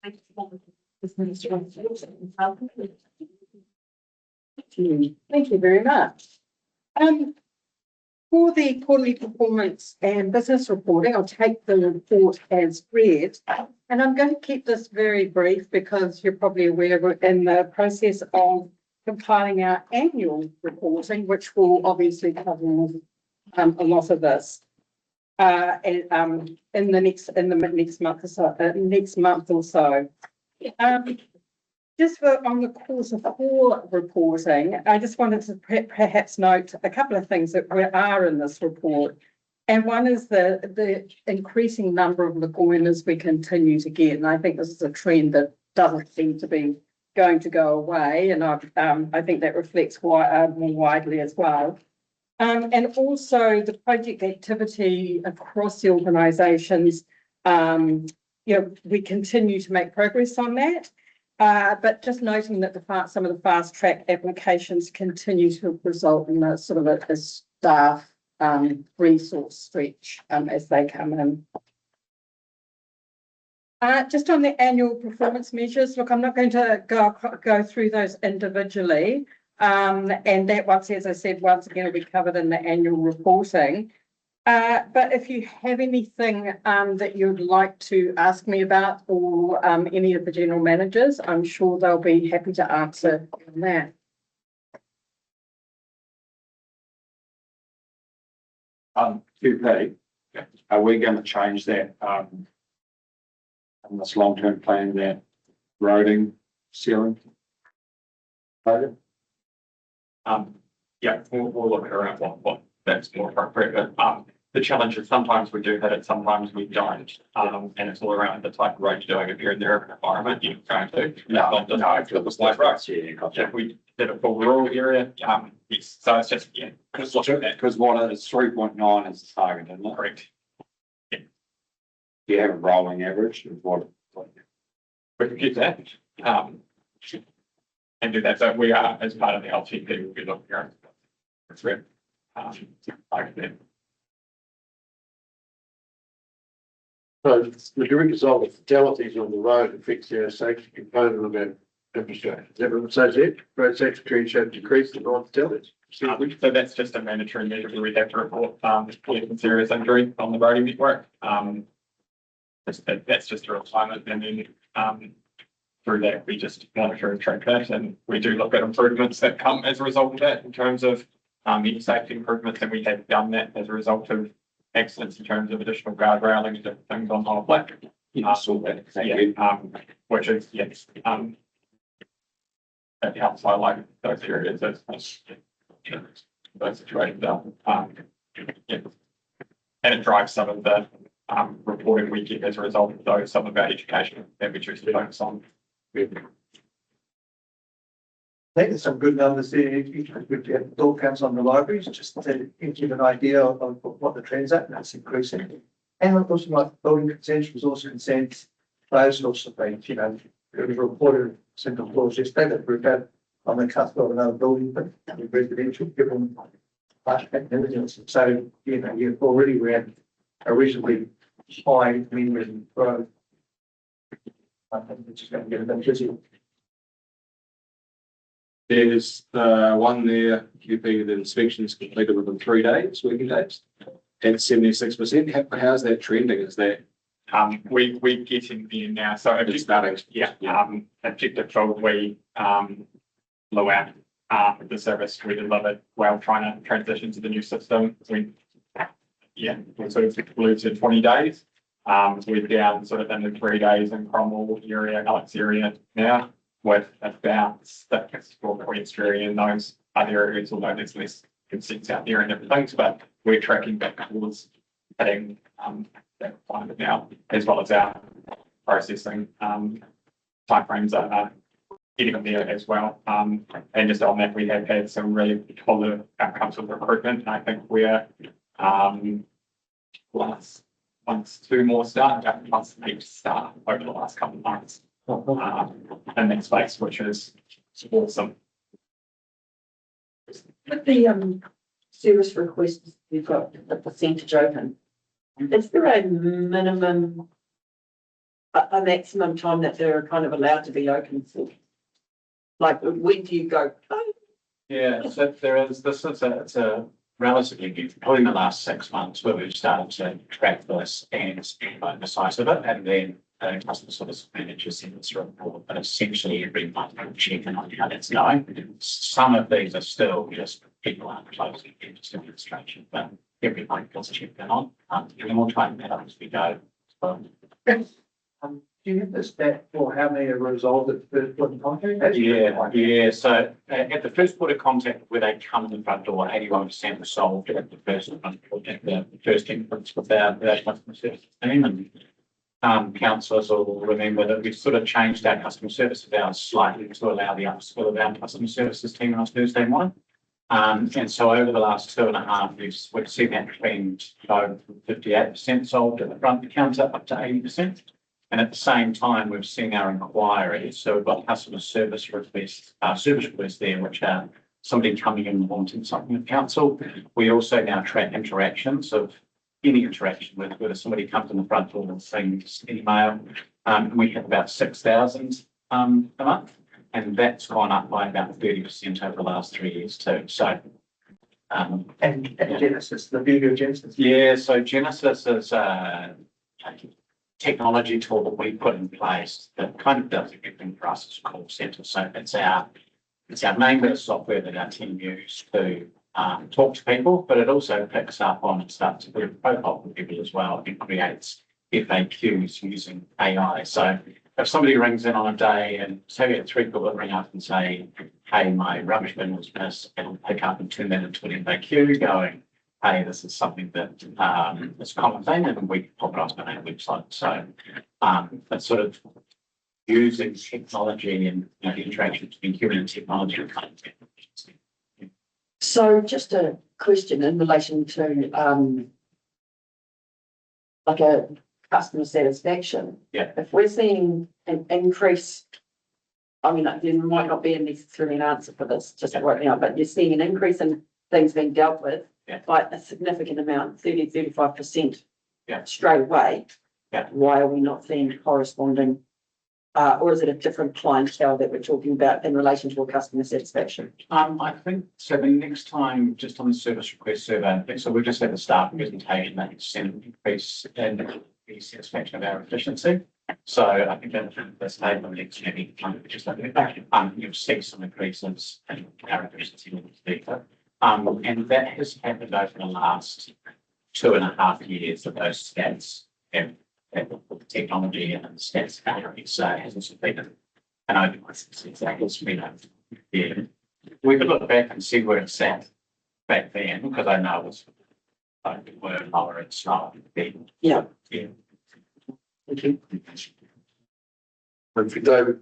Thank you very much. For the quarterly performance and business reporting, I'll take the report as read. And I'm going to keep this very brief because you're probably aware we're in the process of compiling our annual reporting, which will obviously cover a lot of this. In the next month or so. Just on the quarter four reporting, I just wanted to perhaps note a couple of things that are in this report. And one is the increasing number of Lagoinas we continue to get. And I think this is a trend that doesn't seem to be going to go away. And I think that reflects more widely as well. And also the project activity across the organisations, we continue to make progress on that. But just noting that some of the fast track applications continue to result in a sort of a staff resource stretch as they come in. Just on the annual performance measures, look, I'm not going to go through those individually. And that once, as I said, once again, will be covered in the annual reporting. But if you have anything that you'd like to ask me about or any of the general managers, I'm sure they'll be happy to answer on that. QP, are we going to change that on this long-term plan, that roading ceiling? Yeah, we'll look at around what that's more appropriate. But the challenge is sometimes we do hit it, sometimes we don't. And it's all around the type of road you're doing. If you're in the urban environment, you're going to. No, If we did a full rural area, yes. So it's just just look at that. Because what is 3.9 is the target, isn't it? Correct. Yeah. Do you have a rolling average of what? We can keep that. And do that. So we are, as part of the LTP, we'll be looking at it's red. So the direct result of fatalities on the road affects our safety component of our infrastructure. Everyone says it, road safety trends have decreased in non-fatalities. So that's just a mandatory measure where we have to report serious injury on the roading network. That's just a requirement, and then through that we just monitor and track that, and we do look at improvements that come as a result of that in terms of any safety improvements, and we have done that as a result of accidents in terms of additional guard railing and different things on the whole black. Saw that. Which is that helps highlight those areas as those situations are. And it drives some of the reporting we get as a result of those, some of our education that we choose to focus on. I think there's some good numbers there. You have door counts on the libraries, just to give an idea of what the trends are, and that's increasing. And of course, like building consent, resource consent, those sorts of things, it was reported single floors yesterday that we've had on the cusp of another building, but residential, given flash negligence. So, you've already read a reasonably high mean growth. I think it's just going to get a bit busy. There's one there, QP, the inspections completed within 3 days, working days, at 76%. How's that trending? Is that we're getting there now. So it's starting? Objective fold we blew out the service we delivered while trying to transition to the new system. We sort of blew to 20 days. We're down sort of in the 3 days in Cromwell area, Alex area now, with about 6 for Queen's area in those other areas, although there's less consents out there and everything. But we're tracking back towards hitting that requirement now, as well as our processing timeframes are getting there as well. And just on that, we have had some really positive outcomes with recruitment. I think we're once 2 more staff, plus 8 staff over the last couple of months in that space, which is awesome. With the service requests, we've got the percentage open. Is there a minimum, a maximum time that they're kind of allowed to be open for? Like, when do you go, oh, Yeah, so there is, it's a relatively new, probably in the last 6 months where we've started to track this and like the size of it, and then customer service manager sends us a report, but essentially every month we'll check in on how that's going. Some of these are still just people aren't closing into administration, but every month gets checked in on, and then we'll try and that up as we go. Do you have the stat for how many are resolved at the first point of contact? Yeah, so at the first point of contact where they come in the front door, 81% were solved at the first instance with our customer service team. And councillors will remember that we've sort of changed our customer services hours slightly to allow the upskill of our customer services team on Thursday morning. And so over the last 2.5 years, we've seen that trend go from 58% solved at the front counter up to 80%. And at the same time, we've seen our inquiries. So we've got customer service requests there, which are somebody coming in and wanting something with council. We also now track interactions of any interaction with whether somebody comes in the front door and sends email. We have about 6,000 a month, and that's gone up by about 30% over the last 3 years too. So, And Genesis, the Vigo Genesis. yeah, so Genesis is a technology tool that we put in place that kind of does everything for us as a call centre. So it's our main bit of software that our team use to talk to people, but it also picks up on and starts to build a profile for people as well. It creates FAQs using AI. So if somebody rings in on a day and say we have 3 people that ring up and say, hey, my rubbish bin was missed, it'll pick up and turn that into an FAQ going, hey, this is something that is a common thing, and we pop it up on our website. So it's sort of using technology and the interaction between human and technology and kind of. so just a question in relation to, like a customer satisfaction. Yeah. If we're seeing an increase, I mean, there might not be necessarily an answer for this just right now, but you're seeing an increase in things being dealt with Yeah. by a significant amount, 35%. Yeah. Straight away. Yeah. Why are we not seeing corresponding, or is it a different clientele that we're talking about in relation to our customer satisfaction? I think so. The next time, just on the service request survey, so we just had the staff presentation that sent an increase in the satisfaction of our efficiency. So I think that's table next maybe just like you'll see some increases in our efficiency levels there. And that has happened over the last 2.5 years of those stats and the technology and the stats vary. So it hasn't been an open it's been yeah. We could look back and see where it's at back then, because I know it was like were lower and slower then. Yeah. Yeah. Thank you. And for David,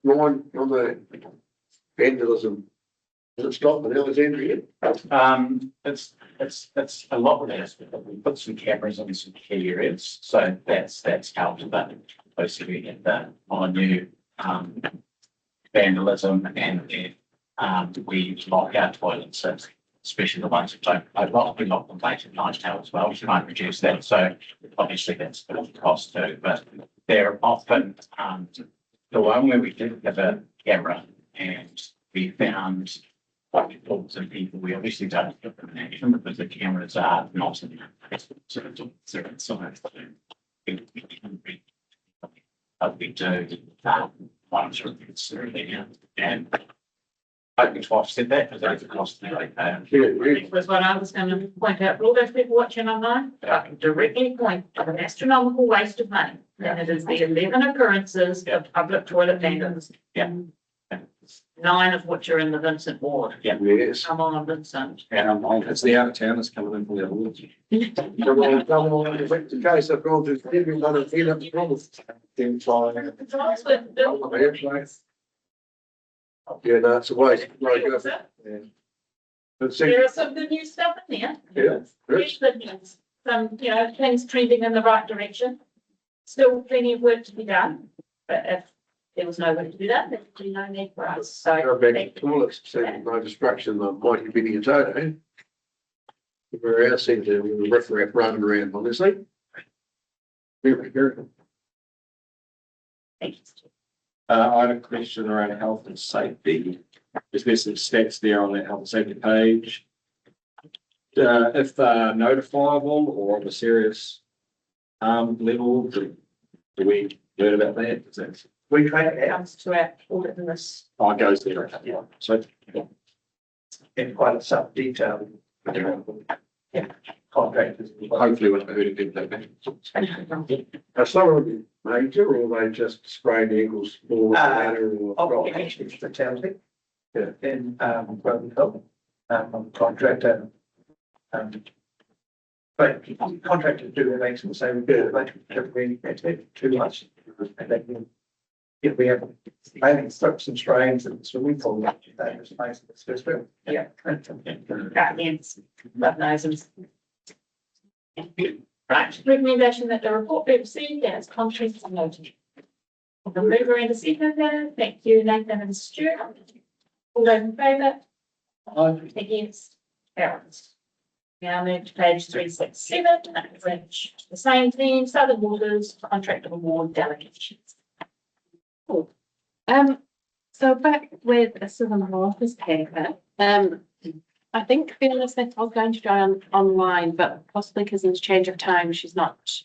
Ryan, on the vandalism, does it stop in Alexandria? It's a lot less, but we put some cameras in some key areas, so that's helped. But basically, we get on new vandalism, and then we lock our toilets, especially the ones that don't. We lock them late at night now as well to try and reduce that. So obviously that's a bit of a cost too, but they're often the one where we did have a camera and we found pocketbooks and people, we obviously don't put them in action because the cameras are not in sort of size. But we do monitor it considerably, and I think twice said that because that's a cost that they pay. Was what I was going to point out, for all those people watching online, I can directly point to an astronomical waste of money. And it is the 11 occurrences of public toilet vandalism. Yeah. 9 of which are in the Vincent ward. Yes. Come on, Vincent. And it's the out of towners coming in from the other woods. Come on, if the case, I've gone to every one of them, the problems. Then try. It's always with Bill. Yeah, no, it's a waste. Like, yeah. But see, There is some good news stuff in there. yeah, There's good news. Some, things trending in the right direction. Still plenty of work to be done, but if there was no work to be done, there would be no need for us. go So back to toilets, see no destruction of mighty Benny and Toto. Where else seems to be referee running around, honestly. Very, very. I had a question around health and safety. Is there some stats there on that health and safety page? If they're notifiable or of a serious level, do we learn about that? Is that, We track it Comes to our audit in this. oh, it goes there, yeah, so, in quite some detail. Contractors. hopefully we're not hurting people that bad. Are some of them major or are they just spraying ankles or ladder or? Occupational fatality. In, Broken Hill, contractor. But contractors do have excellent saving, but we expect too much. And then, if we have mainly strips and strains and so we call that is nice. It's just real. Yeah. Guardians, love noses. Right, recommendation that the report be received as contrary to noted. The mover and the seconder, thank you, Nathan and Stuart. All those in favour? Against? Carried. Now move to page 367, which the same theme, Southern Waters contract award delegations. So back with a Southern Waters paper, I think Fiona Smith was going to try online, but possibly because of the change of time, she's not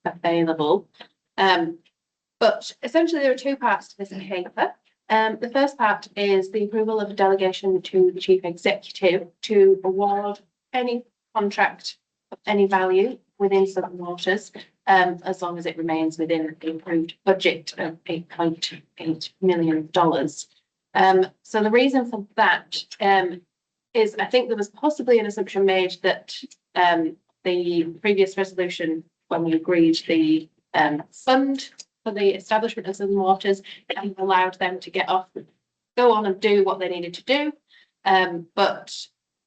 available. But essentially there are two parts to this paper. The first part is the approval of a delegation to the chief executive to award any contract of any value within Southern Waters, as long as it remains within the approved budget of $8.8 million. So the reason for that is I think there was possibly an assumption made that the previous resolution, when we agreed the fund for the establishment of Southern Waters, allowed them to go on and do what they needed to do. But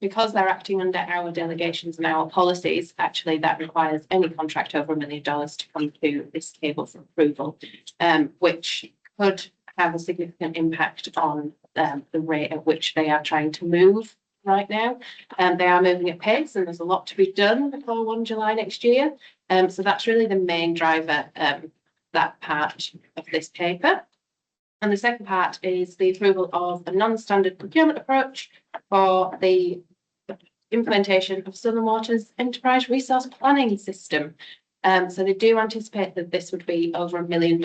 because they're acting under our delegations and our policies, actually that requires any contract over $1 million to come to this table for approval, which could have a significant impact on the rate at which they are trying to move right now. They are moving at pace and there's a lot to be done before 1 July next year. So that's really the main driver, that part of this paper. And the second part is the approval of a non-standard procurement approach for the implementation of Southern Waters Enterprise Resource Planning System. So they do anticipate that this would be over $1 million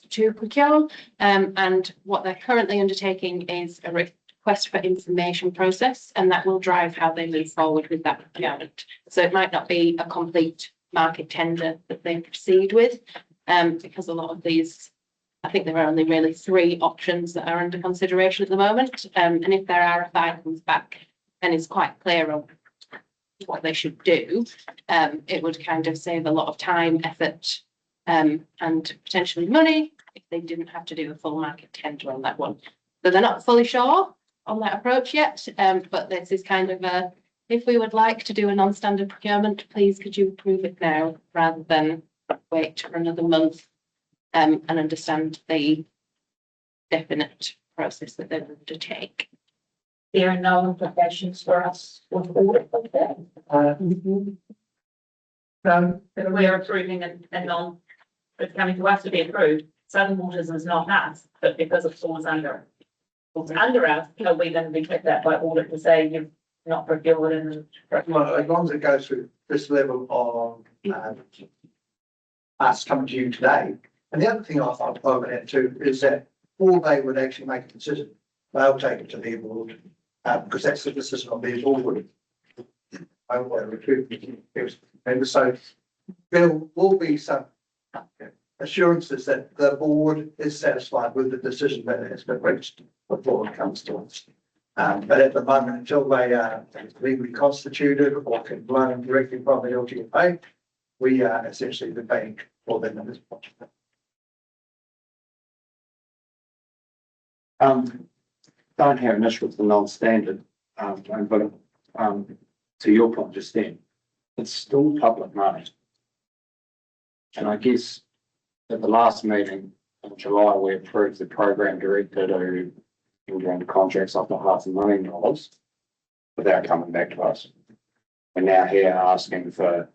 to procure. And what they're currently undertaking is a request for information process, and that will drive how they move forward with that procurement. So it might not be a complete market tender that they proceed with, because a lot of these, I think there are only really 3 options that are under consideration at the moment. And if their RFI comes back and is quite clear on what they should do, it would kind of save a lot of time, effort, and potentially money if they didn't have to do a full market tender on that one. So they're not fully sure on that approach yet, but this is kind of if we would like to do a non-standard procurement, please could you approve it now rather than wait for another month and understand the definite process that they would undertake. There are no implications for us with audit like that. No, We're approving and non, it's coming to us to be approved. Southern Waters is not us, but because it falls under us, you know, we're going to be kept that by audit to say you've not procured and. well, as long as it goes through this level of us coming to you today. And the other thing I thought over that too is that all they would actually make a decision, they'll take it to their board, because that's the decision on their board. I want to recruit members, so there will be some assurances that the board is satisfied with the decision that has been reached before it comes to us. But at the moment, until they are legally constituted or can loan directly from the LGFA, we are essentially the bank for them in this project. Don't have an issue with the non-standard, but to your point just then, it's still public money. And I guess at the last meeting in July, we approved the program director to enter into contracts up to $500,000 without coming back to us. we're now here asking for,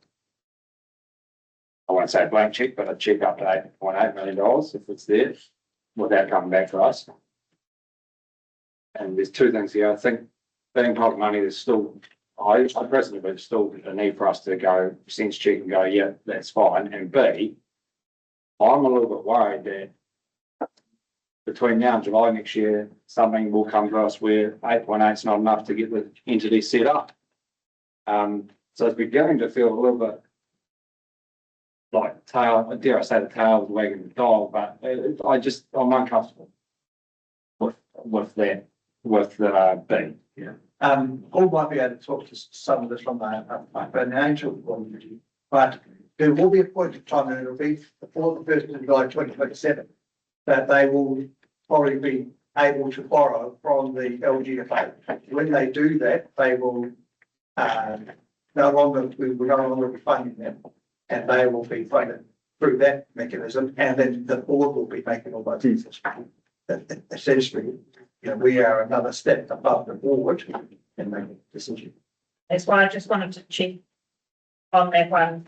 I won't say a blank check, but a check up to $8.8 million if it's there, without coming back to us. And there's two things here. I think being public money, there's still, I personally believe there's still a need for us to go sense check and go, yeah, that's fine. And B, I'm a little bit worried that between now and July next year, something will come to us where 8.8 is not enough to get the entity set up. So it's beginning to feel a little bit like tail, dare I say the tail wagging the dog, but I'm uncomfortable with that, with the B. Yeah. Paul might be able to talk to some of this from a financial point of view, but there will be a point in time, and it'll be before the 1st of July 2027, that they will probably be able to borrow from the LGFA. When they do that, they will we will no longer be funding them, and they will be funded through that mechanism, and then the board will be making all those decisions. Essentially, we are another step above the board in making a decision. That's why I just wanted to check on that one.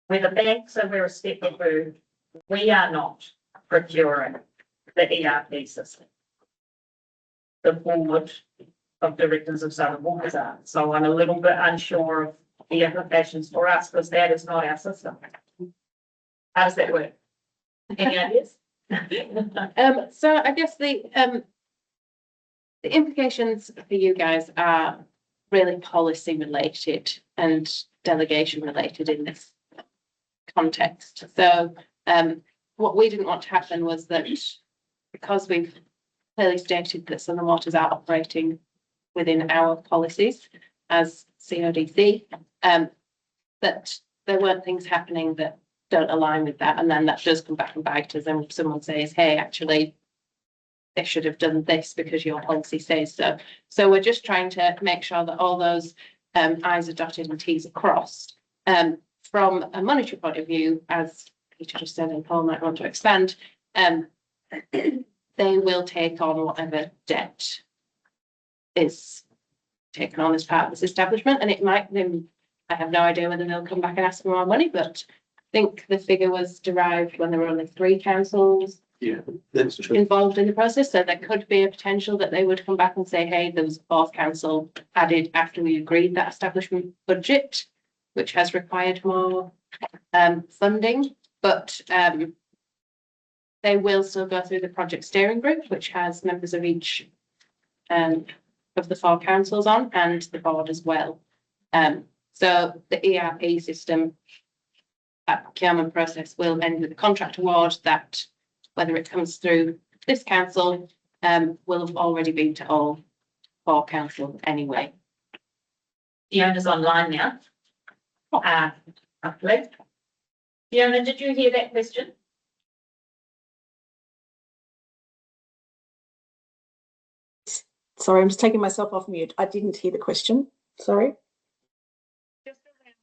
Where the banks are, we're a step through, we are not procuring the ERP system. The board of directors of Southern Waters are, so I'm a little bit unsure of the implications for us, because that is not our system. How does that work? Any ideas? So I guess the implications for you guys are really policy related and delegation related in this context. So what we didn't want to happen was that, because we've clearly stated that Southern Waters are operating within our policies as CODC, that there weren't things happening that don't align with that, and then that does come back and bite us, and someone says, hey, actually they should have done this because your policy says so. So we're just trying to make sure that all those I's are dotted and T's are crossed. From a monetary point of view, as Peter just said, and Paul might want to expand, they will take on whatever debt is taken on as part of this establishment, and it might then, I have no idea whether they'll come back and ask for more money, but I think the figure was derived when there were only 3 councils That's true. involved in the process. So there could be a potential that they would come back and say, hey, there was a 4th council added after we agreed that establishment budget, which has required more funding, but they will still go through the project steering group, which has members of each of the 4 councils on, and the board as well. So the ERP system, that procurement process will end with a contract award that, whether it comes through this council, will have already been to all 4 councils anyway. Fiona's online now. Lovely. Fiona, did you hear that question? Sorry, I'm just taking myself off mute. I didn't hear the question. Sorry. Just around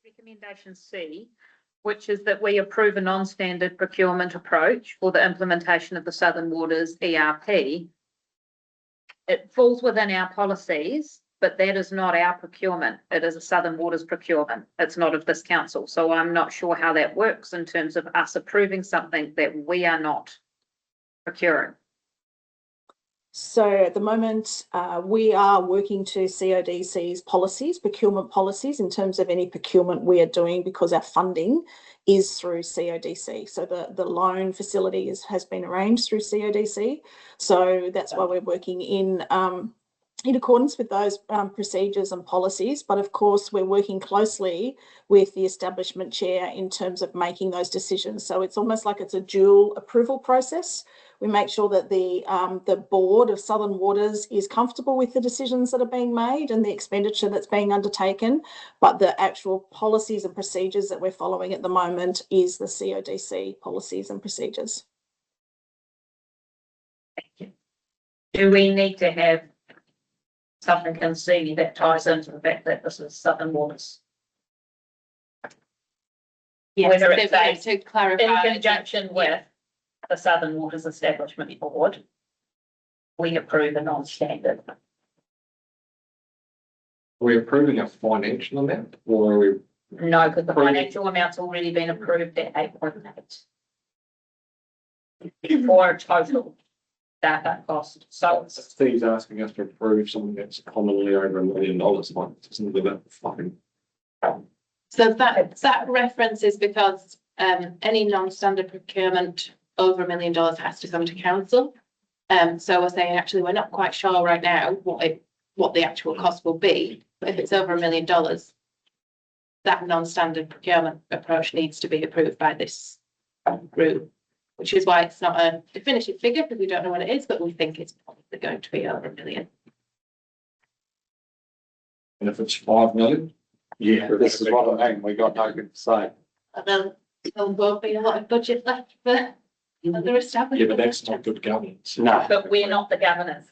recommendation C, which is that we approve a non-standard procurement approach for the implementation of the Southern Waters ERP. It falls within our policies, but that is not our procurement. It is a Southern Waters procurement. It's not of this council. So I'm not sure how that works in terms of us approving something that we are not procuring. So at the moment, we are working to CODC's policies, procurement policies, in terms of any procurement we are doing, because our funding is through CODC. So the loan facility has been arranged through CODC. So that's why we're working in accordance with those procedures and policies. But of course, we're working closely with the establishment chair in terms of making those decisions. So it's almost like it's a dual approval process. We make sure that the board of Southern Waters is comfortable with the decisions that are being made and the expenditure that's being undertaken, but the actual policies and procedures that we're following at the moment is the CODC policies and procedures. Thank you. Do we need to have something in C that ties into the fact that this is Southern Waters? Yes, Whether it's to clarify in conjunction with the Southern Waters Establishment Board, we approve a non-standard. we approving a financial amount or are we? No, because the financial amount's already been approved at 8.8. For a total data cost, so Steve's asking us to approve something that's commonly over $1 million, like, isn't it fucking? So that reference is because any non-standard procurement over $1 million has to come to council. So we're saying actually we're not quite sure right now what the actual cost will be, but if it's over $1 million, that non-standard procurement approach needs to be approved by this group, which is why it's not a definitive figure because we don't know what it is, but we think it's probably going to be over $1 million. And if it's 5 million? Yeah, this is what I mean, we got no good to say. And then there won't be a lot of budget left for other Yeah, establishments. but that's not good governance. No. but we're not the governors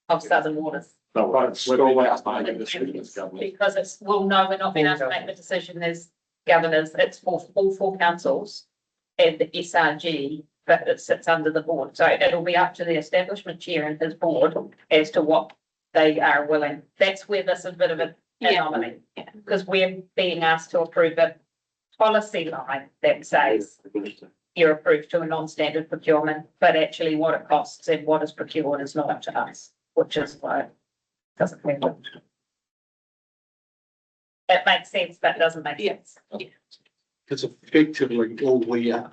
of Southern Waters. No, Right, we're being asked to school make a decision as government. Because it's, well, no, we're not being asked to make the decision as governors, it's for all four councils and the SRG, but it sits under the board, so it'll be up to the establishment chair and his board as to what they are willing. That's where this is a bit of an anomaly, because we're being asked to approve a policy line that says you're approved to a non-standard procurement, but actually what it costs and what is procured is not up to us, which is why it doesn't make sense. It makes sense, but it doesn't make sense. Because effectively all we are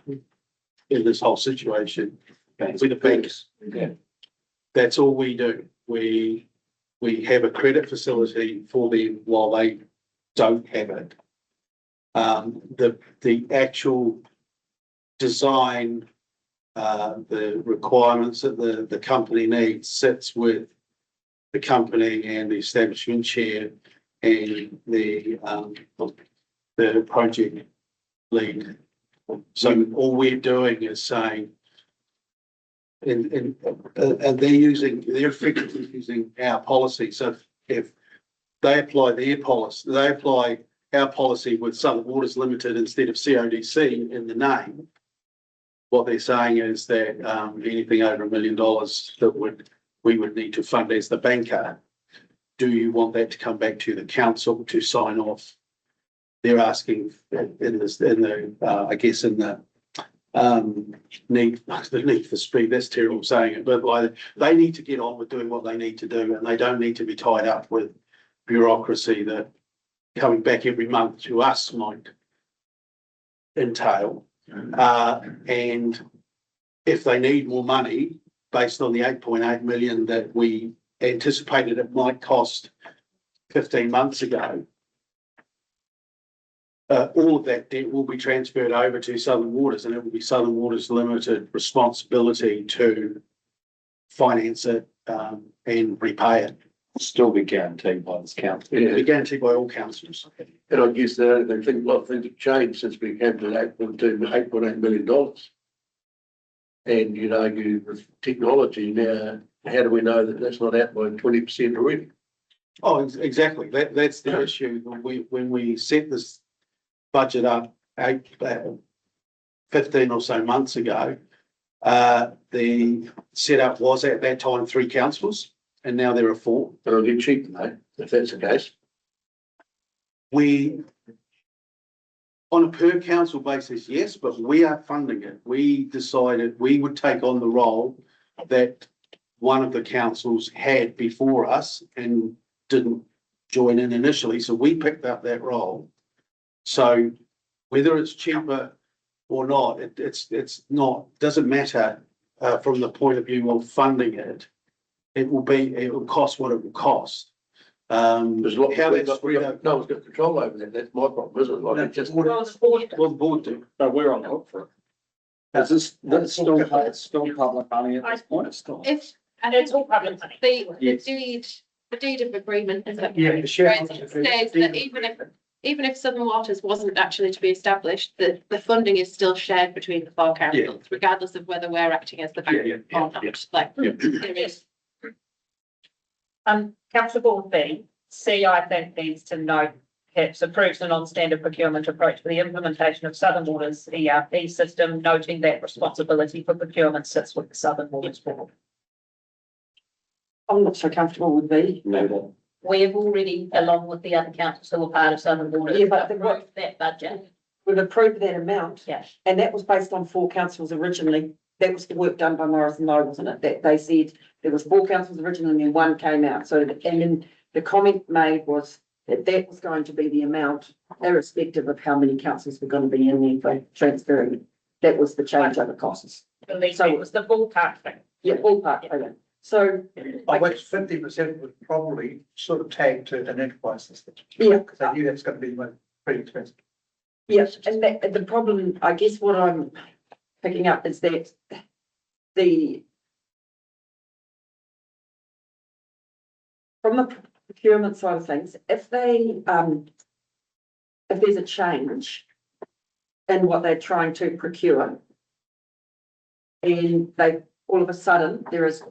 in this whole situation, with the banks. Yeah. That's all we do. We have a credit facility for them while they don't have it. The actual design, the requirements that the company needs sits with the company and the establishment chair and the project lead. So all we're doing is saying, and they're effectively using our policy. So if they apply our policy with Southern Waters Limited instead of CODC in the name, what they're saying is that anything over $1 million that we would need to fund as the banker, do you want that to come back to the council to sign off? They're asking in the need for speed. That's terrible saying it, but they need to get on with doing what they need to do, and they don't need to be tied up with bureaucracy that coming back every month to us might entail. And if they need more money based on the 8.8 million that we anticipated it might cost 15 months ago, all of that debt will be transferred over to Southern Waters, and it will be Southern Waters Limited responsibility to finance it and repay it. Still be guaranteed by this council. It will be guaranteed by all councils. And I guess I think a lot of things have changed since we came to $8.8 million. And you'd argue with technology now, how do we know that that's not out by 20% already? Oh, exactly. That's the issue. When we set this budget up 15 or so months ago, the setup was at that time 3 councils, and now there are 4. They'll get cheaper though, if that's the case. We, on a per council basis, yes, but we are funding it. We decided we would take on the role that one of the councils had before us and didn't join in initially, so we picked up that role. So whether it's cheaper or not, it's not, doesn't matter from the point of view of funding it. It will cost what it will cost. There's a lot, how that's spread out. No one's got control over that. That's my problem, isn't it? Like it just, well, the board do. No, we're on the hook for it. Is this, that's still public money at this point? It's still. It's all public money. The deed of agreement is that. Yeah, the shareholders It agreement. states that even if Southern Waters wasn't actually to be established, the funding is still shared between the 4 councils, regardless of whether we're acting as the bank or not. Like there is. Councillor Board B, C, I think needs to note, perhaps approves the non-standard procurement approach for the implementation of Southern Waters ERP system, noting that responsibility for procurement sits with the Southern Waters Board. I'm not so comfortable with B. No. we've already, along with the other councils who are part of Southern Water, Yeah, but the- approved that budget. We've approved that amount. Yes. And that was based on 4 councils originally. That was the work done by Morris and Lowe, wasn't it? That they said there was 4 councils originally and 1 came out. So, and then the comment made was that that was going to be the amount, irrespective of how many councils were going to be in there for transferring. That was the change over costs. So it was the ballpark thing. Yeah, ballpark, okay. So, Of which 50% was probably sort of tagged to an enterprise system. yeah, Because I knew that's going to be pretty expensive. yes, and that, the problem, I guess what I'm picking up is that from the procurement side of things, if they, if there's a change in what they're trying to procure, and they, all of a sudden, there is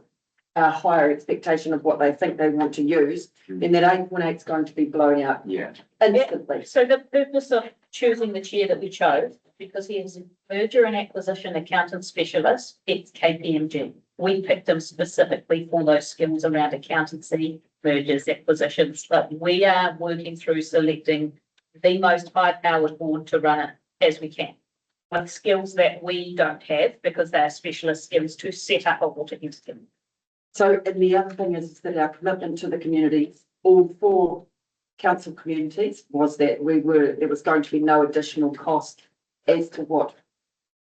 a higher expectation of what they think they want to use, then that 8.8 is going to be blown out Yeah. instantly. So the purpose of choosing the chair that we chose, because he is a merger and acquisition accountant specialist, it's KPMG. We picked him specifically for those skills around accountancy, mergers, acquisitions, but we are working through selecting the most high-powered board to run it as we can. With skills that we don't have, because they are specialist skills to set up a water entity. So, and the other thing is that our commitment to the communities, all 4 council communities, was that there was going to be no additional cost as to what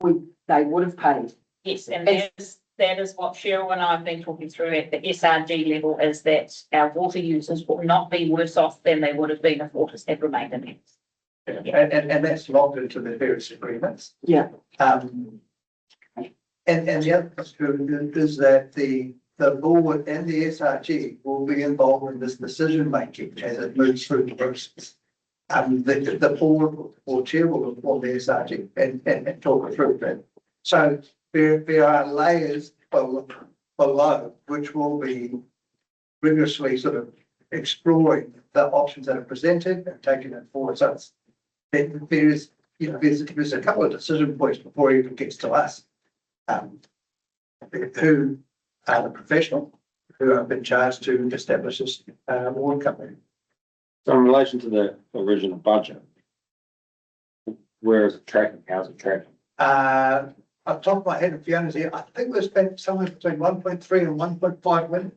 they would have paid. Yes, and that is what Cheryl and I have been talking through at the SRG level, is that our water users will not be worse off than they would have been if waters had remained in it. And that's locked into the various agreements. Yeah. And the other thing is that the board and the SRG will be involved in this decision making as it moves through the process. The board or chair will inform the SRG and talk it through that. So there are layers below which will be rigorously sort of exploring the options that are presented and taking it forward. So there's a couple of decision points before it even gets to us. Who are the professional who have been charged to establish this water company. So in relation to the original budget, where is it tracking? How's it tracking? Off the top of my head, if Fiona's here, I think we've spent somewhere between 1.3 and 1.5 million.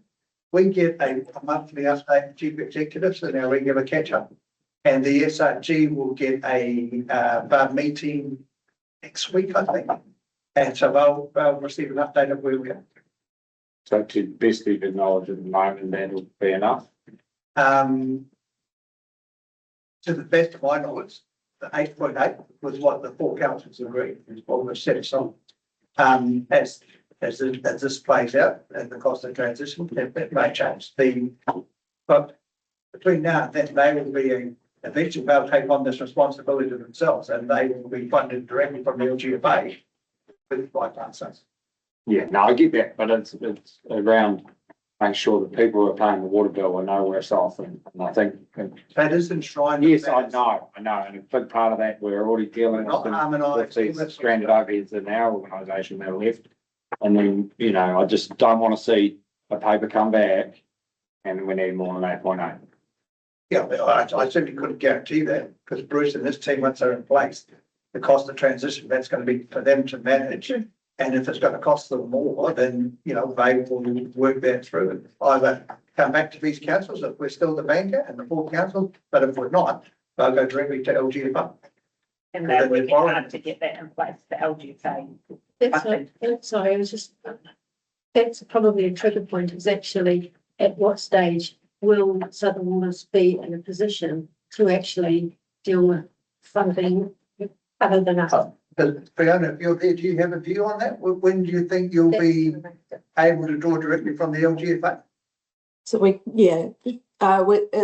We get a monthly update from chief executives and our regular catch up. And the SRG will get a meeting next week, I think. And so they'll receive an update of where we are. So to best of your knowledge at the moment, that'll be enough. To the best of my knowledge, the 8.8 was what the 4 councils agreed, is what was set aside. As this plays out and the cost of transition, it may change. But between now and then, they will be eventually they'll take on this responsibility to themselves, and they will be funded directly from the LGFA with right answers. Yeah, no, I get that, but it's around making sure that people who are paying the water bill are know worse off, and I think. That is enshrined. Yes, I know, and a big part of that, we're already dealing Not harmonised. with these stranded overheads in our organisation that are left. And then, I just don't want to see a paper come back and we need more than 8.8. Yeah, I certainly couldn't guarantee that, because Bruce and his team, once they're in place, the cost of transition, that's going to be for them to manage. And if it's going to cost them more, then, they will work that through and either come back to these councils if we're still the banker and the 4 councils, but if we're not, they'll go directly to LGFA. And they're working hard to get that in place for LGFA. That's probably a trigger point, is actually at what stage will Southern Waters be in a position to actually deal with funding other than us? Fiona, if you're there, do you have a view on that? When do you think you'll be able to draw directly from the LGFA? So at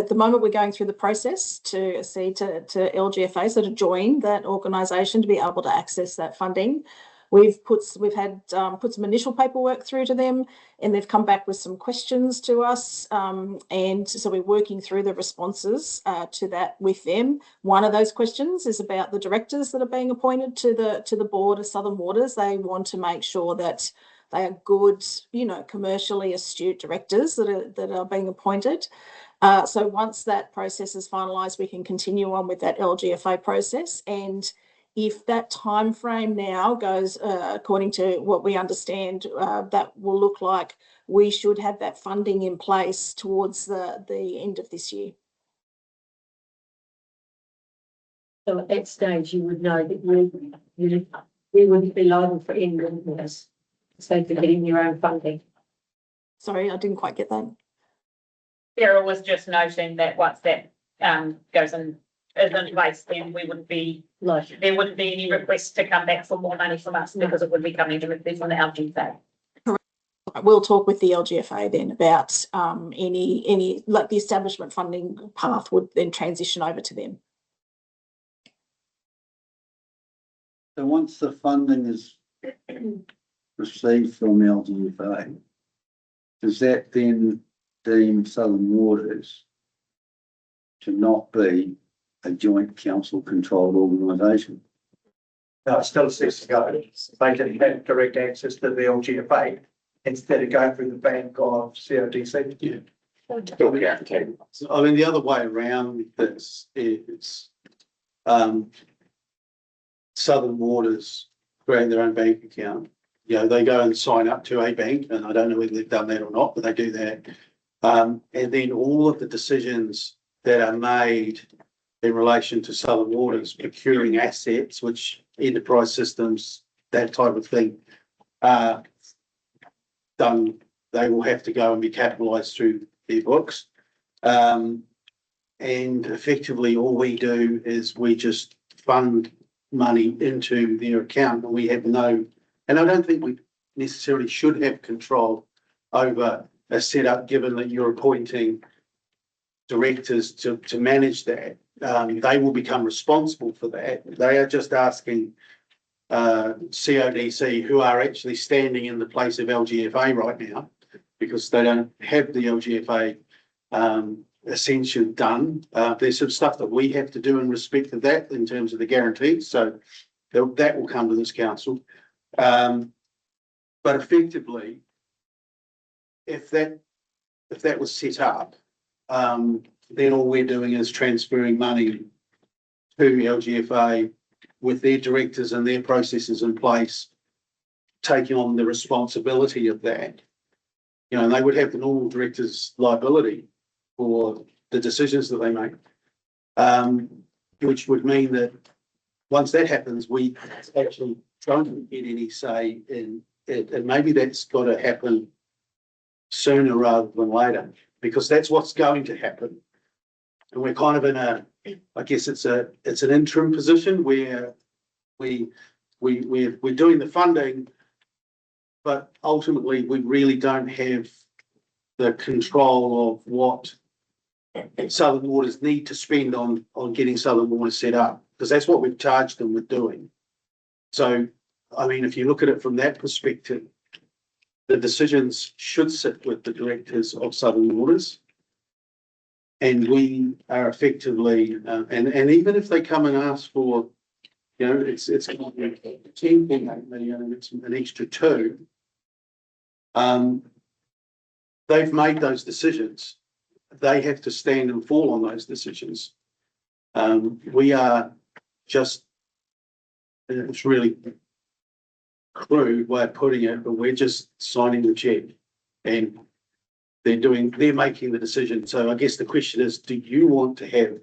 the moment, we're going through the process to accede to LGFA, so to join that organisation to be able to access that funding. We've put some initial paperwork through to them, and they've come back with some questions to us. And so we're working through the responses to that with them. One of those questions is about the directors that are being appointed to the board of Southern Waters. They want to make sure that They are good, commercially astute directors that are being appointed. So once that process is finalised, we can continue on with that LGFA process. And if that time frame now goes according to what we understand, that will look like we should have that funding in place towards the end of this year. So at that stage, you would know that we wouldn't be liable for any witness. So for getting your own funding. Sorry, I didn't quite get that. Sarah was just noting that once that is in place, then we wouldn't be, there wouldn't be any requests to come back for more money from us because it would be coming directly from the LGFA. We'll talk with the LGFA then about any like the establishment funding path would then transition over to them. So once the funding is received from LGFA, does that then deem Southern Waters to not be a joint council controlled organisation? No, it's still a step to go. They can have direct access to the LGFA instead of going through the bank of CODC. Yeah. Still guaranteed. I mean, the other way around this is, Southern Waters create their own bank account. They go and sign up to a bank, and I don't know whether they've done that or not, but they do that. And then all of the decisions that are made in relation to Southern Waters procuring assets, which enterprise systems, that type of thing, done, they will have to go and be capitalised through their books. And effectively all we do is we just fund money into their account, and we have no, and I don't think we necessarily should have control over a setup, given that you're appointing directors to manage that. They will become responsible for that. They are just asking CODC, who are actually standing in the place of LGFA right now, because they don't have the LGFA ascension done. There's some stuff that we have to do in respect of that in terms of the guarantees, so that will come to this council. But effectively, if that was set up, then all we're doing is transferring money to LGFA with their directors and their processes in place, taking on the responsibility of that. And they would have the normal director's liability for the decisions that they make, which would mean that once that happens, we actually don't get any say in it. And maybe that's got to happen sooner rather than later, because that's what's going to happen. And we're kind of in I guess it's an interim position where we're doing the funding, but ultimately we really don't have the control of what Southern Waters need to spend on getting Southern Waters set up, because that's what we've charged them with doing. So, I mean, if you look at it from that perspective, the decisions should sit with the directors of Southern Waters. And we are effectively, and even if they come and ask for, it's 10.8 million and it's an extra 2, they've made those decisions. They have to stand and fall on those decisions. We are just, it's really crude way of putting it, but we're just signing the check and they're making the decision. So I guess the question is, do you want to have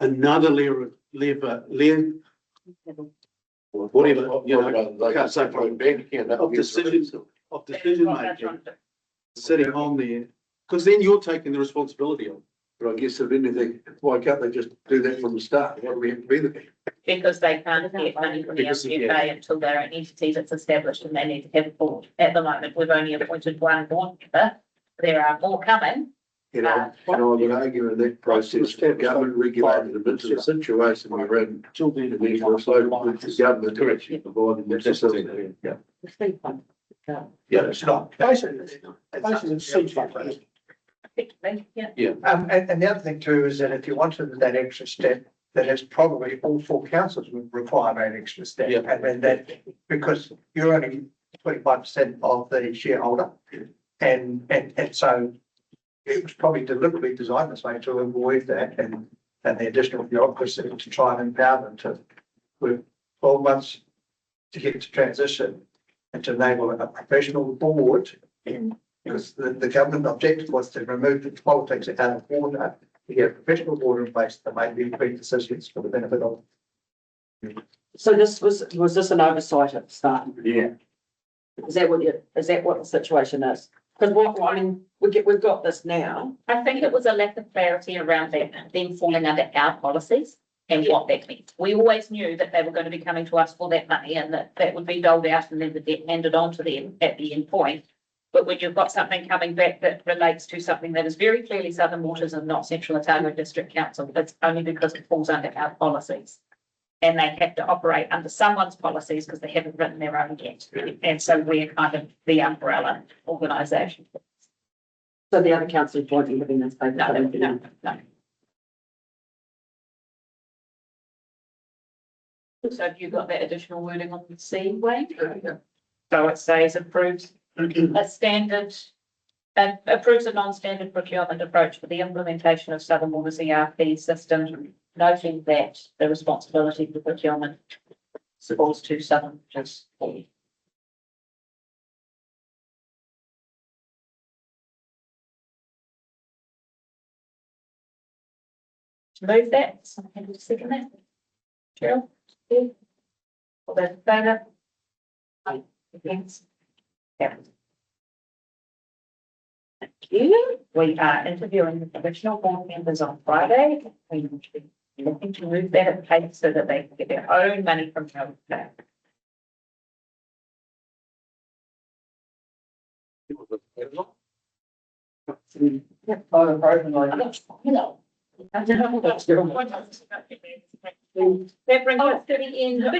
another lever, whatever, I can't say of decision making sitting on there, because then you're taking the responsibility of. But I guess if anything, why can't they just do that from the start? Why do we have to be there? Because they can't get money from the LGFA until they're an entity that's established and they need to have a board. At the moment, we've only appointed one board member. There are more coming. I would argue in that process, government regulated a bit of the situation we're in. And therefore, so with the government direction providing the facility. Yeah, it's not. Basically, it seems like that. Yeah. And the other thing too is that if you wanted that extra step, that is probably all 4 councils would require that extra step. Yeah. And then that, because you're only 25% of the shareholder. And so it was probably deliberately designed this way to avoid that and the additional bureaucracy to try and empower them to work 12 months to get to transition and to enable a professional board. Because the government objective was to remove the politics out of order, to get a professional board in place that made the big decisions for the benefit of. So this was this an oversight at the start? Yeah. Is that what the situation is? Because I mean, we've got this now. I think it was a lack of clarity around that, them falling under our policies and what that meant. We always knew that they were going to be coming to us for that money and that would be doled out and then the debt handed on to them at the end point. But when you've got something coming back that relates to something that is very clearly Southern Waters and not Central Otago District Council, it's only because it falls under our policies. And they have to operate under someone's policies because they haven't written their own yet. And so we're kind of the umbrella organisation. So the other councillors won't be living in space. No. So have you got that additional wording on the C, Wayne? So it says approves approves a non-standard procurement approach for the implementation of Southern Waters ERP system, noting that the responsibility for procurement falls to Southern Waters. Move that, someone can second that. Cheryl? Yeah. All those in favour? Aye. Against? Yeah. Thank you. We are interviewing the provisional board members on Friday. We will be looking to move that at pace so that they can get their own money from home. That brings us to the end of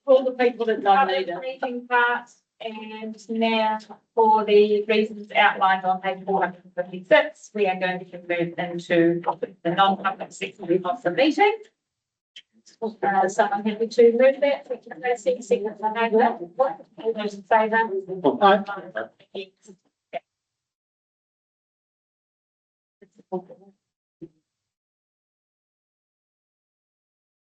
all the people that nominated. Meeting parts, and now for the reasons outlined on page 456, we are going to move into the non-public section of the meeting. Someone happy to move that? Second, all those in favour? Aye.